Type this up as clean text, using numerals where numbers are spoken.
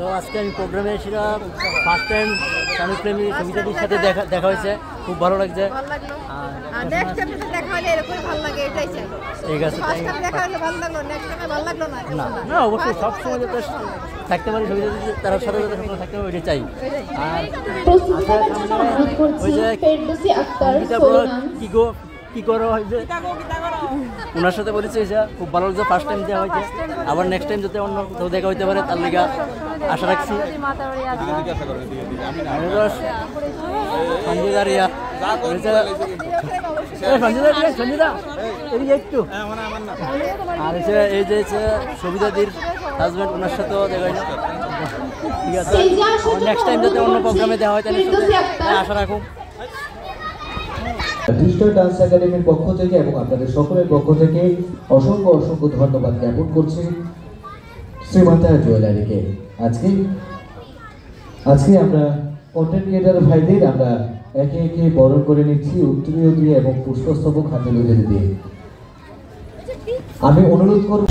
তো আজকে আমি প্রোগ্রামে এসেছিলাম, ফার্স্ট টাইম স্বামী প্রেমী সবিতাদির সাথে দেখা হয়েছে, খুব ভালো লাগছে। ঠিক আছে, না অবশ্যই সবসময় যাতে থাকতে পারি সবিতাদি, তার সাথে যাতে সবসময় থাকতে পারি, ওইটা চাই। আর ওই যে কি করো হয়েছে ওনার সাথে বলেছি, খুব ভালো লাগছে, ফার্স্ট টাইম দেওয়া হয়েছে। আবার নেক্সট টাইম যাতে অন্য কোথাও দেখা হইতে পারে তার লিগা আশা রাখছি। সঞ্জিদা একটু আর এই যে সবিতাদির হাজব্যান্ড, ওনার সাথেও দেখা হয়েছে। ঠিক আছে, নেক্সট টাইম যাতে অন্য প্রোগ্রামে দেওয়া হয় তাহলে আশা রাখুন। ডিজিটাল ডান্স একাডেমির পক্ষ থেকে এবং আপনাদের সকলের পক্ষ থেকে অসংখ্য অসংখ্য ধন্যবাদ জ্ঞাপন করছি শ্রীমাতা জুয়েলারিকে। আজকে আমরা কন্টেন্ট ক্রিয়েটর ভাইদের আমরা একে একে বরণ করে নিচ্ছি উত্তরীয় দিয়ে এবং পুষ্পস্তবক হাতে লুজে দিয়ে। আমি অনুরোধ করব